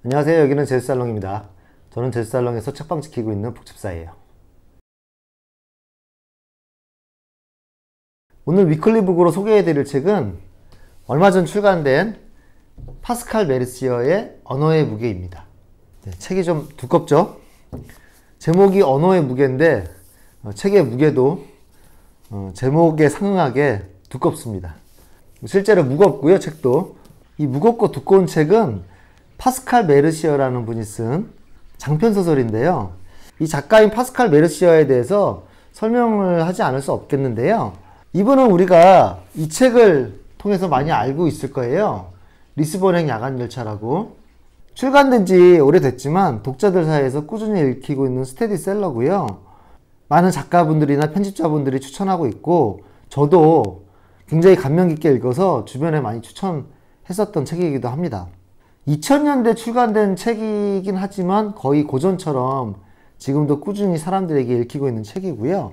안녕하세요. 여기는 제주살롱입니다. 저는 제주살롱에서 책방 지키고 있는 복집사예요. 오늘 위클리북으로 소개해드릴 책은 얼마 전 출간된 파스칼 메르시어의 언어의 무게입니다. 책이 좀 두껍죠? 제목이 언어의 무게인데 책의 무게도 제목에 상응하게 두껍습니다. 실제로 무겁고요, 책도. 이 무겁고 두꺼운 책은 파스칼 메르시어라는 분이 쓴 장편소설인데요. 이 작가인 파스칼 메르시어에 대해서 설명을 하지 않을 수 없겠는데요. 이분은 우리가 이 책을 통해서 많이 알고 있을 거예요. 리스본행 야간열차라고. 출간된 지 오래됐지만 독자들 사이에서 꾸준히 읽히고 있는 스테디셀러고요. 많은 작가분들이나 편집자분들이 추천하고 있고 저도 굉장히 감명 깊게 읽어서 주변에 많이 추천했었던 책이기도 합니다. 2000년대 출간된 책이긴 하지만 거의 고전처럼 지금도 꾸준히 사람들에게 읽히고 있는 책이고요.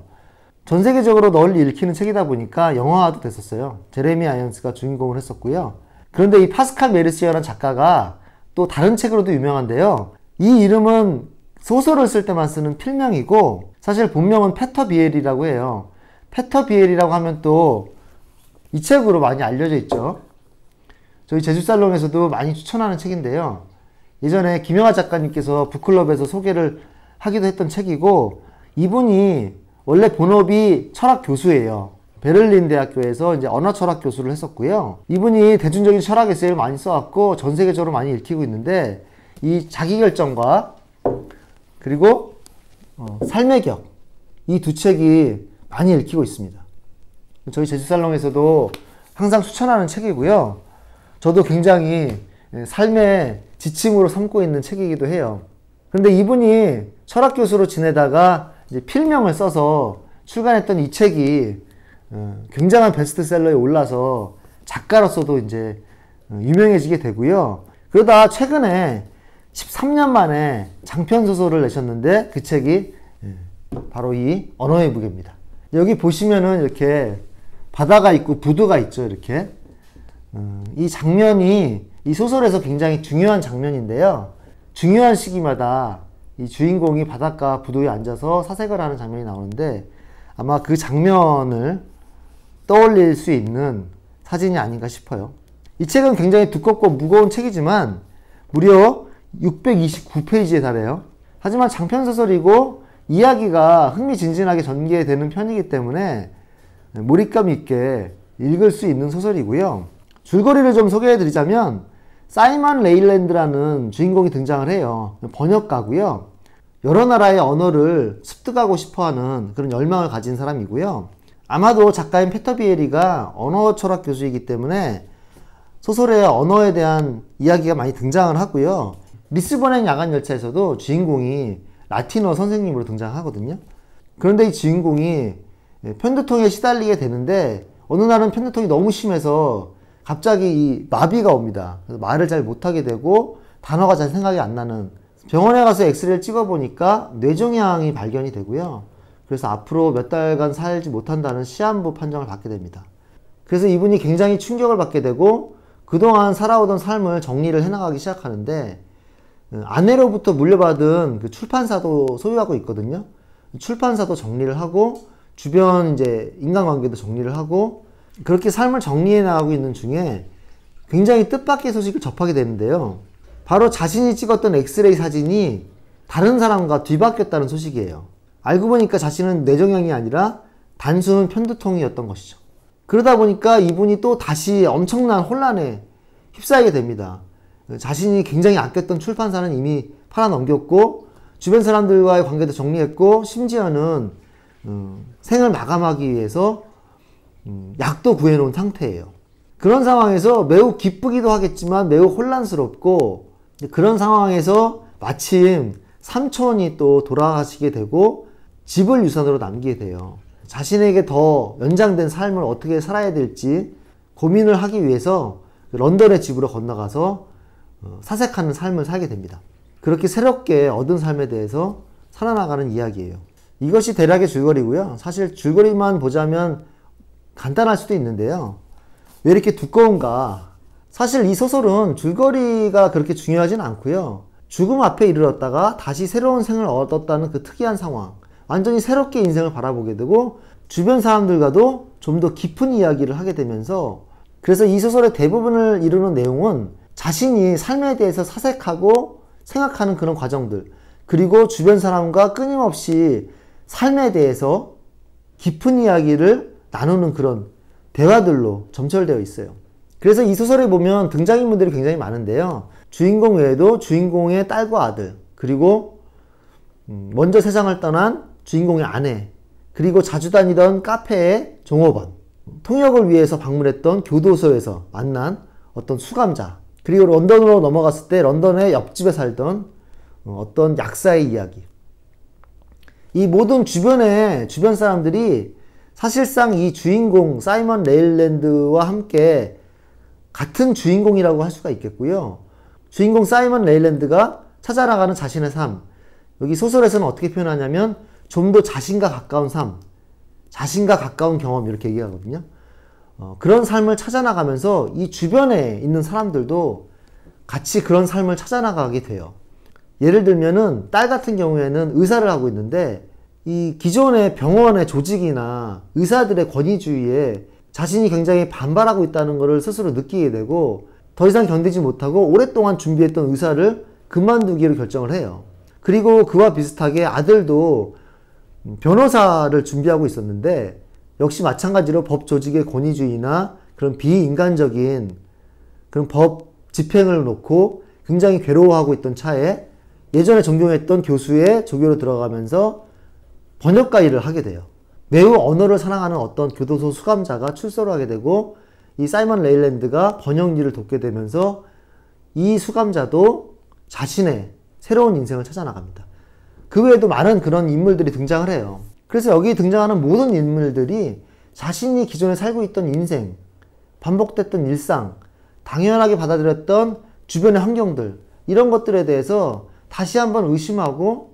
전 세계적으로 널리 읽히는 책이다 보니까 영화화도 됐었어요. 제레미 아이언스가 주인공을 했었고요. 그런데 이 파스칼 메르시어라는 작가가 또 다른 책으로도 유명한데요. 이 이름은 소설을 쓸 때만 쓰는 필명이고 사실 본명은 페터 비엘이라고 해요. 페터 비엘이라고 하면 또 이 책으로 많이 알려져 있죠. 저희 제주살롱에서도 많이 추천하는 책인데요. 예전에 김영하 작가님께서 북클럽에서 소개를 하기도 했던 책이고, 이분이 원래 본업이 철학 교수예요. 베를린 대학교에서 이제 언어 철학 교수를 했었고요. 이분이 대중적인 철학 에세이를 많이 써왔고 전 세계적으로 많이 읽히고 있는데, 이 자기결정과 그리고 삶의 격, 이 두 책이 많이 읽히고 있습니다. 저희 제주살롱에서도 항상 추천하는 책이고요. 저도 굉장히 삶의 지침으로 삼고 있는 책이기도 해요. 그런데 이분이 철학 교수로 지내다가 이제 필명을 써서 출간했던 이 책이 굉장한 베스트셀러에 올라서 작가로서도 이제 유명해지게 되고요. 그러다 최근에 13년 만에 장편소설을 내셨는데 그 책이 바로 이 언어의 무게입니다. 여기 보시면은 이렇게 바다가 있고 부두가 있죠. 이렇게 이 장면이 이 소설에서 굉장히 중요한 장면인데요. 중요한 시기마다 이 주인공이 바닷가 부두에 앉아서 사색을 하는 장면이 나오는데 아마 그 장면을 떠올릴 수 있는 사진이 아닌가 싶어요. 이 책은 굉장히 두껍고 무거운 책이지만 무려 629페이지에 달해요. 하지만 장편소설이고 이야기가 흥미진진하게 전개되는 편이기 때문에 몰입감 있게 읽을 수 있는 소설이고요. 줄거리를 좀 소개해 드리자면 사이먼 레일랜드라는 주인공이 등장을 해요. 번역가고요. 여러 나라의 언어를 습득하고 싶어하는 그런 열망을 가진 사람이고요. 아마도 작가인 페터 비에리가 언어 철학 교수이기 때문에 소설의 언어에 대한 이야기가 많이 등장을 하고요. 리스본행 야간열차에서도 주인공이 라틴어 선생님으로 등장하거든요. 그런데 이 주인공이 편두통에 시달리게 되는데 어느 날은 편두통이 너무 심해서 갑자기 이 마비가 옵니다. 그래서 말을 잘 못하게 되고 단어가 잘 생각이 안 나는, 병원에 가서 엑스레이를 찍어보니까 뇌종양이 발견이 되고요. 그래서 앞으로 몇 달간 살지 못한다는 시한부 판정을 받게 됩니다. 그래서 이분이 굉장히 충격을 받게 되고 그동안 살아오던 삶을 정리를 해나가기 시작하는데 아내로부터 물려받은 그 출판사도 소유하고 있거든요. 출판사도 정리를 하고 주변 이제 인간관계도 정리를 하고 그렇게 삶을 정리해 나가고 있는 중에 굉장히 뜻밖의 소식을 접하게 되는데요. 바로 자신이 찍었던 엑스레이 사진이 다른 사람과 뒤바뀌었다는 소식이에요. 알고 보니까 자신은 뇌종양이 아니라 단순 편두통이었던 것이죠. 그러다 보니까 이분이 또 다시 엄청난 혼란에 휩싸이게 됩니다. 자신이 굉장히 아꼈던 출판사는 이미 팔아넘겼고 주변 사람들과의 관계도 정리했고 심지어는 생을 마감하기 위해서 약도 구해놓은 상태예요. 그런 상황에서 매우 기쁘기도 하겠지만 매우 혼란스럽고, 그런 상황에서 마침 삼촌이 또 돌아가시게 되고 집을 유산으로 남기게 돼요. 자신에게 더 연장된 삶을 어떻게 살아야 될지 고민을 하기 위해서 런던의 집으로 건너가서 사색하는 삶을 살게 됩니다. 그렇게 새롭게 얻은 삶에 대해서 살아나가는 이야기예요. 이것이 대략의 줄거리고요. 사실 줄거리만 보자면 간단할 수도 있는데요. 왜 이렇게 두꺼운가? 사실 이 소설은 줄거리가 그렇게 중요하진 않고요. 죽음 앞에 이르렀다가 다시 새로운 생을 얻었다는 그 특이한 상황, 완전히 새롭게 인생을 바라보게 되고 주변 사람들과도 좀 더 깊은 이야기를 하게 되면서, 그래서 이 소설의 대부분을 이루는 내용은 자신이 삶에 대해서 사색하고 생각하는 그런 과정들, 그리고 주변 사람과 끊임없이 삶에 대해서 깊은 이야기를 나누는 그런 대화들로 점철되어 있어요. 그래서 이 소설에 보면 등장인물들이 굉장히 많은데요. 주인공 외에도 주인공의 딸과 아들, 그리고 먼저 세상을 떠난 주인공의 아내, 그리고 자주 다니던 카페의 종업원, 통역을 위해서 방문했던 교도소에서 만난 어떤 수감자, 그리고 런던으로 넘어갔을 때 런던의 옆집에 살던 어떤 약사의 이야기. 이 모든 주변 사람들이 사실상 이 주인공 사이먼 레일랜드와 함께 같은 주인공이라고 할 수가 있겠고요. 주인공 사이먼 레일랜드가 찾아나가는 자신의 삶, 여기 소설에서는 어떻게 표현하냐면 좀 더 자신과 가까운 삶, 자신과 가까운 경험, 이렇게 얘기하거든요. 그런 삶을 찾아나가면서 이 주변에 있는 사람들도 같이 그런 삶을 찾아나가게 돼요. 예를 들면은 딸 같은 경우에는 의사를 하고 있는데 이 기존의 병원의 조직이나 의사들의 권위주의에 자신이 굉장히 반발하고 있다는 것을 스스로 느끼게 되고 더 이상 견디지 못하고 오랫동안 준비했던 의사를 그만두기로 결정을 해요. 그리고 그와 비슷하게 아들도 변호사를 준비하고 있었는데 역시 마찬가지로 법 조직의 권위주의나 그런 비인간적인 그런 법 집행을 놓고 굉장히 괴로워하고 있던 차에 예전에 존경했던 교수의 조교로 들어가면서 번역가 일을 하게 돼요. 매우 언어를 사랑하는 어떤 교도소 수감자가 출소를 하게 되고 이 사이먼 레일랜드가 번역 일을 돕게 되면서 이 수감자도 자신의 새로운 인생을 찾아 나갑니다. 그 외에도 많은 그런 인물들이 등장을 해요. 그래서 여기 등장하는 모든 인물들이 자신이 기존에 살고 있던 인생, 반복됐던 일상, 당연하게 받아들였던 주변의 환경들, 이런 것들에 대해서 다시 한번 의심하고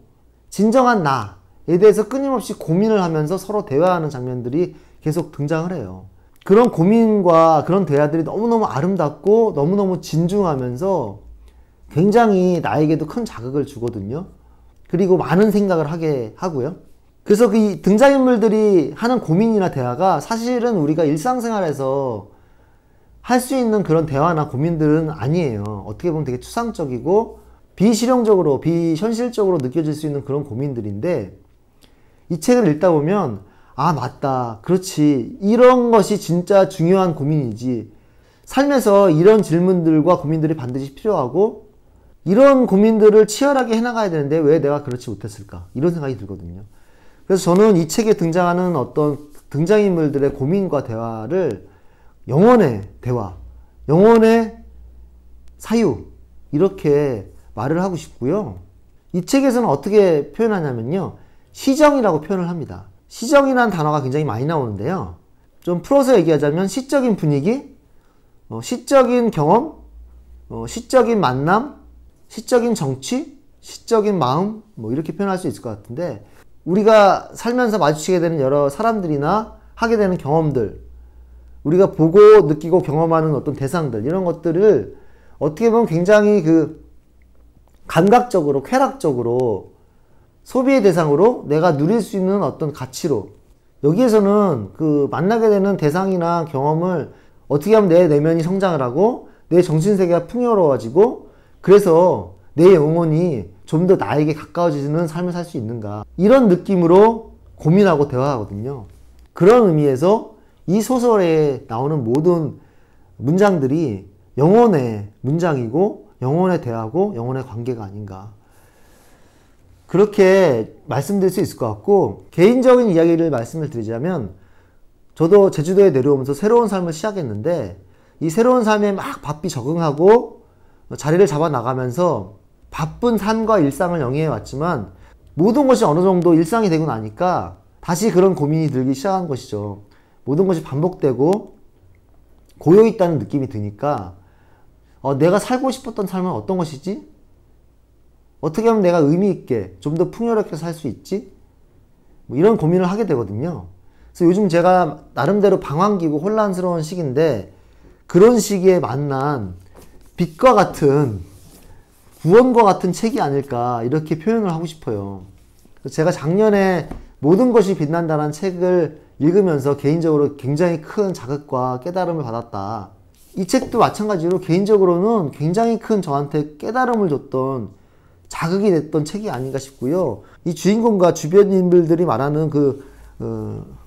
진정한 나에 대해서 끊임없이 고민을 하면서 서로 대화하는 장면들이 계속 등장을 해요. 그런 고민과 그런 대화들이 너무너무 아름답고 너무너무 진중하면서 굉장히 나에게도 큰 자극을 주거든요. 그리고 많은 생각을 하게 하고요. 그래서 그 등장인물들이 하는 고민이나 대화가 사실은 우리가 일상생활에서 할 수 있는 그런 대화나 고민들은 아니에요. 어떻게 보면 되게 추상적이고 비실용적으로, 비현실적으로 느껴질 수 있는 그런 고민들인데 이 책을 읽다 보면 아, 맞다. 그렇지. 이런 것이 진짜 중요한 고민이지. 삶에서 이런 질문들과 고민들이 반드시 필요하고 이런 고민들을 치열하게 해나가야 되는데 왜 내가 그렇지 못했을까? 이런 생각이 들거든요. 그래서 저는 이 책에 등장하는 어떤 등장인물들의 고민과 대화를 영혼의 대화, 영혼의 사유, 이렇게 말을 하고 싶고요. 이 책에서는 어떻게 표현하냐면요. 시정이라고 표현을 합니다. 시정이라는 단어가 굉장히 많이 나오는데요. 좀 풀어서 얘기하자면 시적인 분위기, 시적인 경험, 시적인 만남, 시적인 정치, 시적인 마음, 뭐 이렇게 표현할 수 있을 것 같은데 우리가 살면서 마주치게 되는 여러 사람들이나 하게 되는 경험들, 우리가 보고 느끼고 경험하는 어떤 대상들, 이런 것들을 어떻게 보면 굉장히 그 감각적으로, 쾌락적으로 소비의 대상으로 내가 누릴 수 있는 어떤 가치로, 여기에서는 그 만나게 되는 대상이나 경험을 어떻게 하면 내 내면이 성장을 하고 내 정신세계가 풍요로워지고 그래서 내 영혼이 좀 더 나에게 가까워지는 삶을 살 수 있는가, 이런 느낌으로 고민하고 대화하거든요. 그런 의미에서 이 소설에 나오는 모든 문장들이 영혼의 문장이고 영혼의 대화고 영혼의 관계가 아닌가, 그렇게 말씀드릴 수 있을 것 같고, 개인적인 이야기를 말씀을 드리자면 저도 제주도에 내려오면서 새로운 삶을 시작했는데 이 새로운 삶에 막 바삐 적응하고 자리를 잡아 나가면서 바쁜 삶과 일상을 영위해 왔지만 모든 것이 어느 정도 일상이 되고 나니까 다시 그런 고민이 들기 시작한 것이죠. 모든 것이 반복되고 고여있다는 느낌이 드니까 내가 살고 싶었던 삶은 어떤 것이지? 어떻게 하면 내가 의미 있게 좀 더 풍요롭게 살 수 있지? 뭐 이런 고민을 하게 되거든요. 그래서 요즘 제가 나름대로 방황기고 혼란스러운 시기인데 그런 시기에 만난 빛과 같은 구원과 같은 책이 아닐까 이렇게 표현을 하고 싶어요. 제가 작년에 모든 것이 빛난다는 책을 읽으면서 개인적으로 굉장히 큰 자극과 깨달음을 받았다. 이 책도 마찬가지로 개인적으로는 굉장히 큰 저한테 깨달음을 줬던 자극이 됐던 책이 아닌가 싶고요. 이 주인공과 주변 인물들이 말하는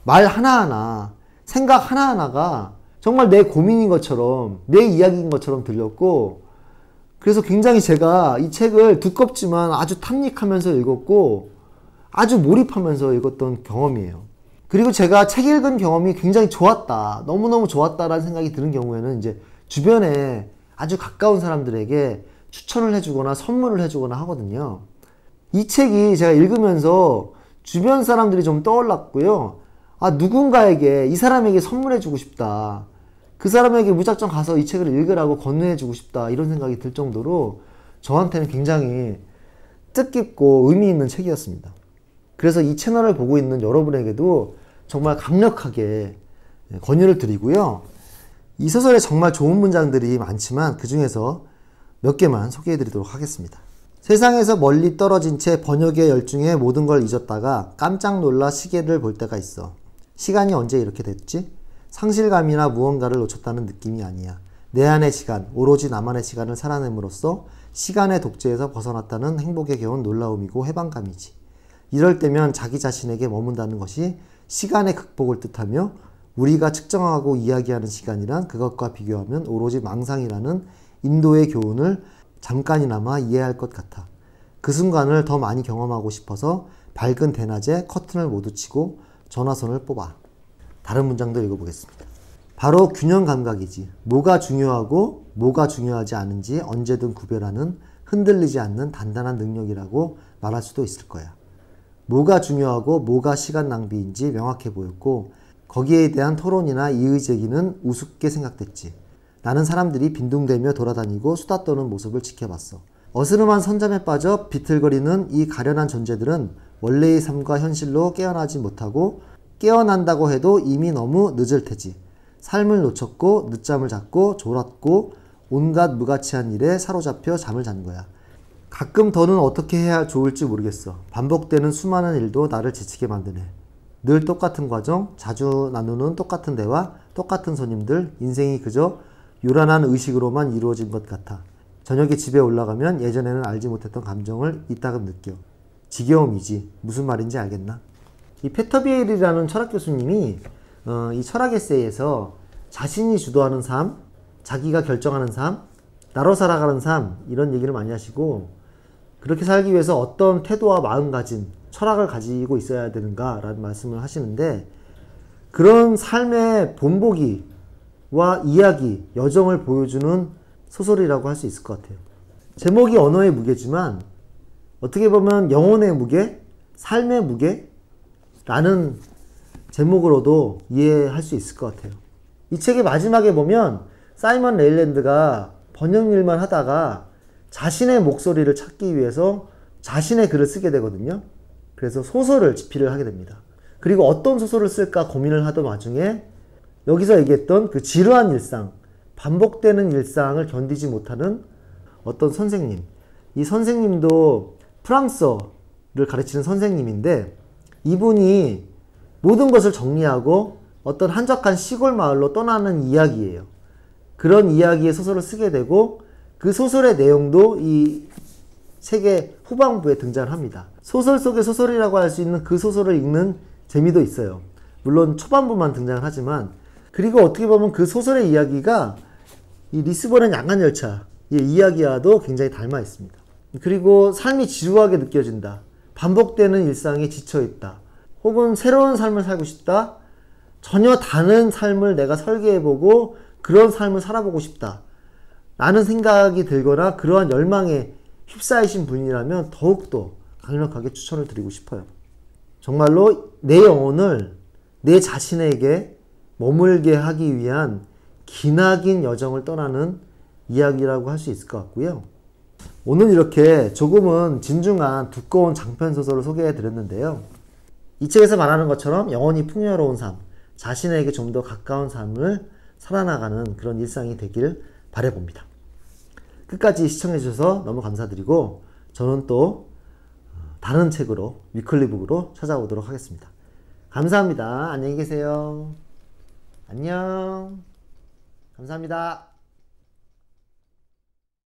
말 하나하나, 생각 하나하나가 정말 내 고민인 것처럼, 내 이야기인 것처럼 들렸고, 그래서 굉장히 제가 이 책을 두껍지만 아주 탐닉하면서 읽었고, 아주 몰입하면서 읽었던 경험이에요. 그리고 제가 책 읽은 경험이 굉장히 좋았다, 너무너무 좋았다라는 생각이 드는 경우에는 이제 주변에 아주 가까운 사람들에게 추천을 해주거나 선물을 해주거나 하거든요. 이 책이 제가 읽으면서 주변 사람들이 좀 떠올랐고요. 아, 누군가에게, 이 사람에게 선물해주고 싶다. 그 사람에게 무작정 가서 이 책을 읽으라고 권유해주고 싶다. 이런 생각이 들 정도로 저한테는 굉장히 뜻깊고 의미 있는 책이었습니다. 그래서 이 채널을 보고 있는 여러분에게도 정말 강력하게 권유를 드리고요. 이 소설에 정말 좋은 문장들이 많지만 그 중에서 몇 개만 소개해 드리도록 하겠습니다. 세상에서 멀리 떨어진 채 번역에 열중해 모든 걸 잊었다가 깜짝 놀라 시계를 볼 때가 있어. 시간이 언제 이렇게 됐지? 상실감이나 무언가를 놓쳤다는 느낌이 아니야. 내 안의 시간, 오로지 나만의 시간을 살아냄으로써 시간의 독재에서 벗어났다는 행복에 겨운 놀라움이고 해방감이지. 이럴 때면 자기 자신에게 머문다는 것이 시간의 극복을 뜻하며 우리가 측정하고 이야기하는 시간이란 그것과 비교하면 오로지 망상이라는 인도의 교훈을 잠깐이나마 이해할 것 같아. 그 순간을 더 많이 경험하고 싶어서 밝은 대낮에 커튼을 모두 치고 전화선을 뽑아. 다른 문장도 읽어보겠습니다. 바로 균형 감각이지. 뭐가 중요하고 뭐가 중요하지 않은지 언제든 구별하는 흔들리지 않는 단단한 능력이라고 말할 수도 있을 거야. 뭐가 중요하고 뭐가 시간 낭비인지 명확해 보였고 거기에 대한 토론이나 이의제기는 우습게 생각됐지. 나는 사람들이 빈둥대며 돌아다니고 수다 떠는 모습을 지켜봤어. 어스름한 선잠에 빠져 비틀거리는 이 가련한 존재들은 원래의 삶과 현실로 깨어나지 못하고 깨어난다고 해도 이미 너무 늦을 테지. 삶을 놓쳤고 늦잠을 잤고 졸았고 온갖 무가치한 일에 사로잡혀 잠을 잔 거야. 가끔 더는 어떻게 해야 좋을지 모르겠어. 반복되는 수많은 일도 나를 지치게 만드네. 늘 똑같은 과정, 자주 나누는 똑같은 대화, 똑같은 손님들, 인생이 그저 요란한 의식으로만 이루어진 것 같아. 저녁에 집에 올라가면 예전에는 알지 못했던 감정을 이따금 느껴. 지겨움이지. 무슨 말인지 알겠나? 이 페터비엘이라는 철학 교수님이 이 철학 에세이에서 자신이 주도하는 삶, 자기가 결정하는 삶, 나로 살아가는 삶 이런 얘기를 많이 하시고 그렇게 살기 위해서 어떤 태도와 마음가짐, 철학을 가지고 있어야 되는가 라는 말씀을 하시는데 그런 삶의 본보기와 이야기, 여정을 보여주는 소설이라고 할 수 있을 것 같아요. 제목이 언어의 무게지만 어떻게 보면 영혼의 무게, 삶의 무게라는 제목으로도 이해할 수 있을 것 같아요. 이 책의 마지막에 보면 사이먼 레일랜드가 번역 일만 하다가 자신의 목소리를 찾기 위해서 자신의 글을 쓰게 되거든요. 그래서 소설을 집필을 하게 됩니다. 그리고 어떤 소설을 쓸까 고민을 하던 와중에 여기서 얘기했던 그 지루한 일상, 반복되는 일상을 견디지 못하는 어떤 선생님, 이 선생님도 프랑스어를 가르치는 선생님인데 이분이 모든 것을 정리하고 어떤 한적한 시골 마을로 떠나는 이야기예요. 그런 이야기의 소설을 쓰게 되고 그 소설의 내용도 이 책의 후반부에 등장을 합니다. 소설 속의 소설이라고 할 수 있는 그 소설을 읽는 재미도 있어요. 물론 초반부만 등장을 하지만 그리고 어떻게 보면 그 소설의 이야기가 이 리스본의 양간열차의 이야기와도 굉장히 닮아 있습니다. 그리고 삶이 지루하게 느껴진다. 반복되는 일상에 지쳐있다. 혹은 새로운 삶을 살고 싶다. 전혀 다른 삶을 내가 설계해보고 그런 삶을 살아보고 싶다. 라는 생각이 들거나 그러한 열망에 휩싸이신 분이라면 더욱더 강력하게 추천을 드리고 싶어요. 정말로 내 영혼을 내 자신에게 머물게 하기 위한 기나긴 여정을 떠나는 이야기라고 할 수 있을 것 같고요. 오늘 이렇게 조금은 진중한 두꺼운 장편소설을 소개해 드렸는데요. 이 책에서 말하는 것처럼 영혼이 풍요로운 삶, 자신에게 좀 더 가까운 삶을 살아나가는 그런 일상이 되길 바라봅니다. 끝까지 시청해주셔서 너무 감사드리고 저는 또 다른 책으로 위클리북으로 찾아오도록 하겠습니다. 감사합니다. 안녕히 계세요. 안녕. 감사합니다.